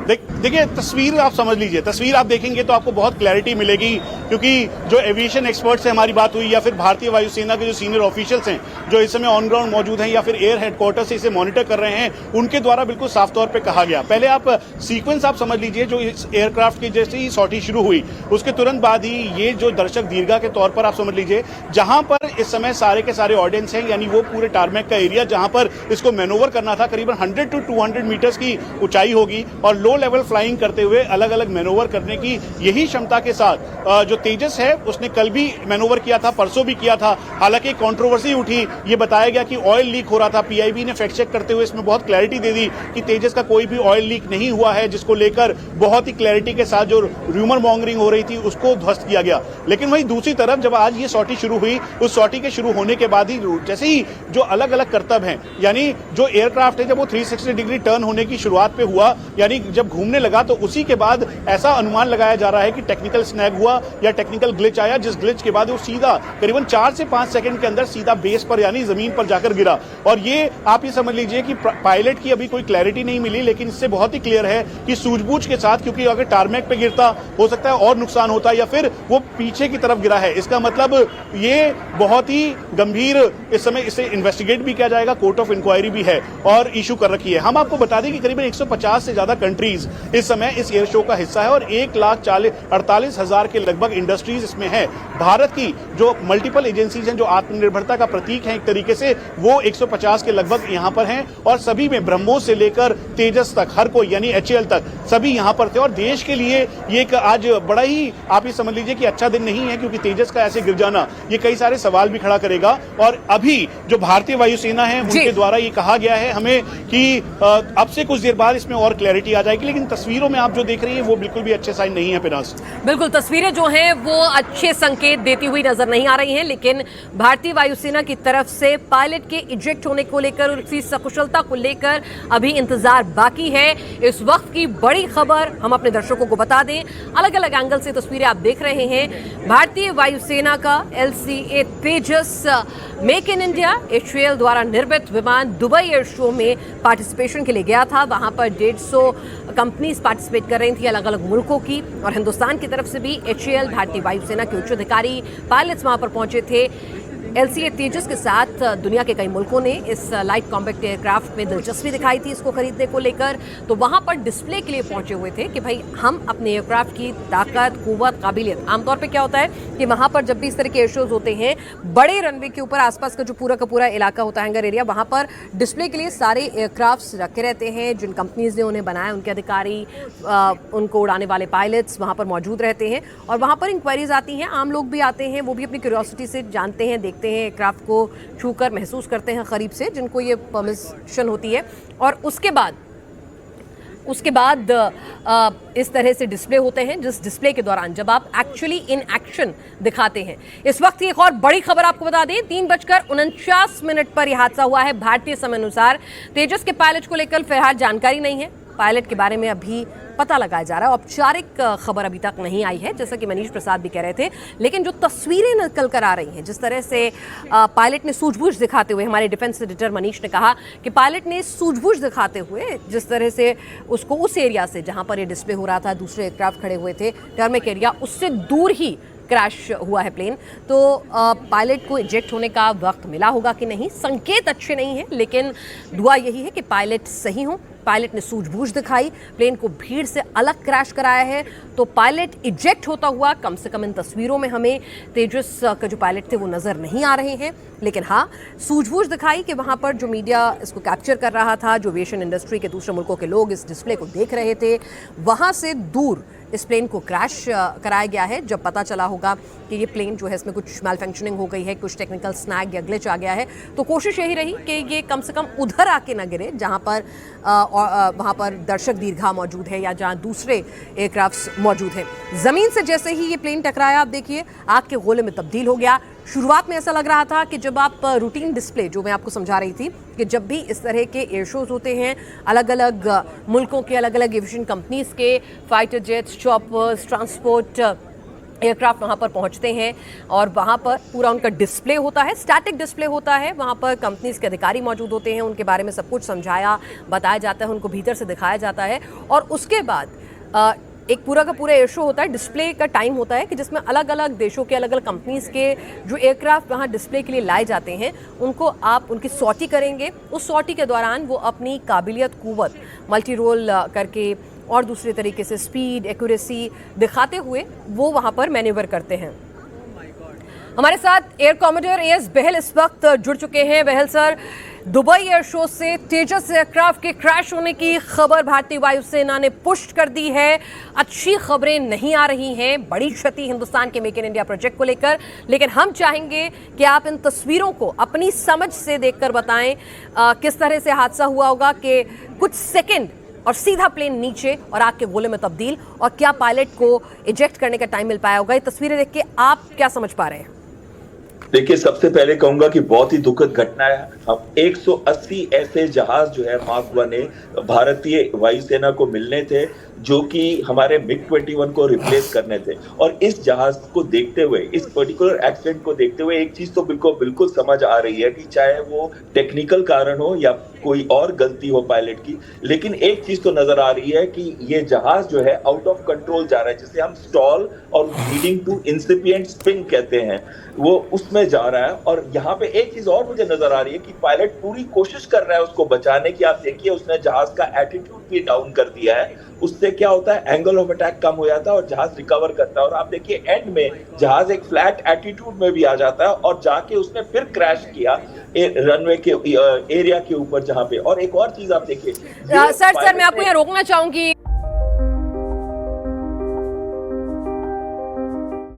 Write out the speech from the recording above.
देखिए तस्वीर आप समझ लीजिए, तस्वीर आप देखेंगे तो आपको बहुत क्लैरिटी मिलेगी, क्योंकि जो एविएशन एक्सपर्ट से हमारी बात हुई या फिर भारतीय वायुसेना के जो सीनियर ऑफिशियल्स हैं जो इस समय ऑन ग्राउंड मौजूद हैं या फिर एयर हेडक्वार्टर से इसे मॉनिटर कर रहे हैं, उनके द्वारा बिल्कुल साफ तौर पे कहा गया। पहले आप सीक्वेंस आप समझ लीजिए, जो इस एयरक्राफ्ट की जैसे ही सॉर्टी शुरू हुई उसके तुरंत बाद ही ये जो दर्शक दीर्घा के तौर पर आप समझ लीजिए, जहां पर इस समय सारे के सारे ऑडियंस हैं, यानी वो पूरे टारमेक का एरिया जहां पर इसको मैनोवर करना था, करीबन 100 to 200 मीटर्स की ऊंचाई होगी और लो लेवल फ्लाइंग करते हुए अलग अलग मैनोवर करने की यही क्षमता के साथ जो तेजस है उसने कल भी मैनोवर किया था, परसों भी किया था। हालांकि कंट्रोवर्सी उठी, ये बताया गया कि ऑयल लीक हो रहा था। पीआईबी ने फैक्ट चेक करते हुए इसमें बहुत क्लैरिटी दे दी कि तेजस का कोई भी ऑयल लीक नहीं हुआ है, जिसको लेकर बहुत ही क्लैरिटी के साथ जो र्यूमर मॉन्गरिंग हो रही थी उसको ध्वस्त किया गया। लेकिन वहीं दूसरी तरफ जब आज ये सॉर्टी शुरू हुई, उस सॉर्टी के शुरू होने के बाद ही जैसे ही जो अलग अलग करतब हैं, यानी जो एयरक्राफ्ट है जब वो 360 डिग्री टर्न होने की शुरुआत पे हुआ, यानी जब घूमने लगा, तो उसी के बाद ऐसा अनुमान लगाया जा रहा है कि टेक्निकल स्नैग हुआ या टेक्निकल ग्लिच आया, जिस ग्लिच के बाद वो सीधा करीबन 4 से 5 सेकंड के अंदर सीधा बेस पर यानी जमीन पर जाकर गिरा। और ये आप ये समझ लीजिए कि पायलट की अभी कोई क्लैरिटी नहीं मिली, लेकिन इससे बहुत ही क्लियर है कि सूझबूझ के साथ, क्योंकि अगर टारमेक पे गिरता हो सकता है और नुकसान होता या फिर वो पीछे की तरफ गिरा है। इसका मतलब ये बहुत ही गंभीर, इस समय इसे इन्वेस्टिगेट भी किया जाएगा, कोर्ट ऑफ इंक्वायरी भी है और इशू कर रखी है। हम आपको बता दें कि करीबन 150 से ज्यादा कंट्रीज इस समय इस एयर शो का हिस्सा है और 1,48,000 के लगभग इंडस्ट्रीज इसमें है। भारत की जो मल्टीपल एजेंसीज हैं जो आत्मनिर्भरता का प्रतीक है एक तरीके से, वो 150 के लगभग यहां पर हैं और सभी में ब्रह्मोस से लेकर तेजस तक हर कोई यानी एचएएल तक सभी यहां पर थे। और देश के लिए ये एक आज बड़ा ही आप ये समझ लीजिए कि अच्छा दिन नहीं है, क्योंकि तेजस का ऐसे गिर जाना ये कई सारे सवाल भी खड़ा करेगा। और अभी जो भारतीय वायुसेना है उनके द्वारा ये कहा गया है हमें कि अब से कुछ देर बाद इसमें और क्लैरिटी आ जाएगी, लेकिन तस्वीरों में आप जो देख रही हैं वो बिल्कुल भी अच्छे साइन नहीं है। पिनास बिल्कुल, तस्वीरें जो हैं वो अच्छे संकेत देती हुई नजर नहीं आ रही हैं, लेकिन भारतीय वायुसेना की तरफ से पायलट के इजेक्ट होने को लेकर और उसकी सकुशलता को लेकर अभी इंतजार बाकी है। इस वक्त की बड़ी खबर हम अपने दर्शकों को बता दें, अलग अलग एंगल से तस्वीरें आप देख रहे हैं। भारतीय वायुसेना का LCA Tejas make in India HAL द्वारा निर्मित विमान दुबई एयर शो में पार्टिसिपेशन के लिए गया था। वहां पर 150 कंपनीज पार्टिसिपेट कर रही थी अलग अलग मुल्कों की, और हिंदुस्तान की तरफ से भी एचएएल भारतीय वायुसेना के उच्च अधिकारी पायलट्स वहां पर पहुंचे थे। LCA तेजस के साथ दुनिया के कई मुल्कों ने इस लाइट कॉम्पैक्ट एयरक्राफ्ट में दिलचस्पी दिखाई थी इसको खरीदने को लेकर, तो वहां पर डिस्प्ले के लिए पहुंचे हुए थे कि भाई हम अपने एयरक्राफ्ट की ताकत, कुव्वत, काबिलियत, आमतौर पे क्या होता है कि वहां पर जब भी इस तरह के एयर शोज होते हैं, बड़े रनवे के ऊपर आसपास का जो पूरा इलाका होता है, हैंगर एरिया, वहां पर डिस्प्ले के लिए सारे एयरक्राफ्ट रखे रहते हैं। जिन कंपनीज ने उन्हें बनाया उनके अधिकारी, उनको उड़ाने वाले पायलट्स वहां पर मौजूद रहते हैं और वहां पर इंक्वायरीज आती हैं, आम लोग भी आते हैं, वो भी अपनी क्यूरियोसिटी से जानते हैं, देखते हैं, एयरक्राफ्ट को छूकर महसूस करते हैं करीब से, जिनको ये परमिशन होती है। और उसके बाद इस तरह से डिस्प्ले होते हैं, जिस डिस्प्ले के दौरान जब आप एक्चुअली इन एक्शन दिखाते हैं। इस वक्त एक और बड़ी खबर आपको बता दें, 3:49 पर यह हादसा हुआ है भारतीय समय अनुसार। तेजस के पायलट को लेकर फिलहाल जानकारी नहीं है, पायलट के बारे में अभी पता लगाया जा रहा है। औपचारिक खबर अभी तक नहीं आई है, जैसा कि मनीष प्रसाद भी कह रहे थे, लेकिन जो तस्वीरें निकल कर आ रही हैं, जिस तरह से पायलट ने सूझबूझ दिखाते हुए, हमारे डिफेंस एडिटर मनीष ने कहा कि पायलट ने सूझबूझ दिखाते हुए जिस तरह से उसको उस एरिया से जहां पर ये डिस्प्ले हो रहा था, दूसरे एयरक्राफ्ट खड़े हुए थे, टारमेक एरिया, उससे दूर ही क्रैश हुआ है प्लेन। तो पायलट को इजेक्ट होने का वक्त मिला होगा कि नहीं, संकेत अच्छे नहीं हैं, लेकिन दुआ यही है कि पायलट सही हो। पायलट ने सूझबूझ दिखाई, प्लेन को भीड़ से अलग क्रैश कराया है, तो पायलट इजेक्ट होता हुआ कम से कम इन तस्वीरों में हमें तेजस का जो पायलट थे वो नजर नहीं आ रहे हैं। लेकिन हाँ, सूझबूझ दिखाई कि वहां पर जो मीडिया इसको कैप्चर कर रहा था, जो एविएशन इंडस्ट्री के दूसरे मुल्कों के लोग इस डिस्प्ले को देख रहे थे, वहां से दूर इस प्लेन को क्रैश कराया गया है। जब पता चला होगा कि ये प्लेन जो है इसमें कुछ मैलफंक्शनिंग हो गई है, कुछ टेक्निकल स्नैग या ग्लिच आ गया है, तो कोशिश यही रही कि ये कम से कम उधर आके ना गिरे जहां पर वहां पर दर्शक दीर्घा मौजूद है या जहां दूसरे एयरक्राफ्ट्स मौजूद हैं। जमीन से जैसे ही ये प्लेन टकराया, आप देखिए आग के गोले में तब्दील हो गया। शुरुआत में ऐसा लग रहा था कि जब आप रूटीन डिस्प्ले, जो मैं आपको समझा रही थी कि जब भी इस तरह के एयर शोज होते हैं, अलग अलग मुल्कों के अलग अलग एविएशन कंपनीज के fighter jets, choppers, transport aircraft वहाँ पर पहुँचते हैं और वहाँ पर पूरा उनका डिस्प्ले होता है, स्टैटिक डिस्प्ले होता है। वहाँ पर कंपनीज के अधिकारी मौजूद होते हैं, उनके बारे में सब कुछ समझाया बताया जाता है, उनको भीतर से दिखाया जाता है। और उसके बाद एक पूरा का पूरा एयर शो होता है, डिस्प्ले का टाइम होता है कि जिसमें अलग अलग देशों के अलग अलग कंपनीज के जो एयरक्राफ्ट वहाँ डिस्प्ले के लिए लाए जाते हैं उनको आप उनकी सॉर्टी करेंगे। उस सॉर्टी के दौरान वो अपनी काबिलियत कुव्वत मल्टी रोल करके और दूसरे तरीके से स्पीड एक्यूरेसी दिखाते हुए वो वहाँ पर मैन्यूवर करते हैं। हमारे साथ एयर कॉमोडोर एएस बहल इस वक्त जुड़ चुके हैं। बहल सर, दुबई एयर शो से तेजस एयरक्राफ्ट के क्रैश होने की खबर भारतीय वायुसेना ने पुष्ट कर दी है। अच्छी खबरें नहीं आ रही हैं, बड़ी क्षति हिंदुस्तान के मेक इन इंडिया प्रोजेक्ट को लेकर, लेकिन हम चाहेंगे कि आप इन तस्वीरों को अपनी समझ से देखकर बताएं किस तरह से हादसा हुआ होगा कि कुछ सेकंड और सीधा प्लेन नीचे और आग के गोले में तब्दील, और क्या पायलट को इजेक्ट करने का टाइम मिल पाया होगा। ये तस्वीरें देख के आप क्या समझ पा रहे हैं? देखिए, सबसे पहले कहूंगा कि बहुत ही दुखद घटना है। हम 180 ऐसे जहाज जो है मार्क 1 भारतीय वायुसेना को मिलने थे जो कि हमारे MiG-21 को रिप्लेस करने थे। और इस जहाज को देखते हुए, इस पर्टिकुलर एक्सीडेंट को देखते हुए एक चीज तो बिल्कुल समझ आ रही है कि चाहे वो टेक्निकल कारण हो या कोई और गलती हो पायलट की, लेकिन एक चीज तो नजर आ रही है कि ये जहाज जो है आउट ऑफ कंट्रोल जा रहा है, जिसे हम स्टॉल और लीडिंग टू इंसिपिएंट स्पिन कहते हैं, वो उसमें जा रहा है। और यहाँ पे एक चीज और मुझे नजर आ रही है कि पायलट पूरी कोशिश कर रहा है उसको बचाने की। आप देखिए, उसने जहाज का एटीट्यूड भी डाउन कर दिया है। उससे क्या होता है, एंगल ऑफ अटैक कम हो जाता है और जहाज रिकवर करता है। और आप देखिए एंड में जहाज एक फ्लैट एटीट्यूड में भी आ जाता है और जाके उसने फिर क्रैश किया रनवे के एरिया के ऊपर जहां पे। और एक और चीज आप देखिए सर मैं आपको यहाँ रोकना चाहूंगी।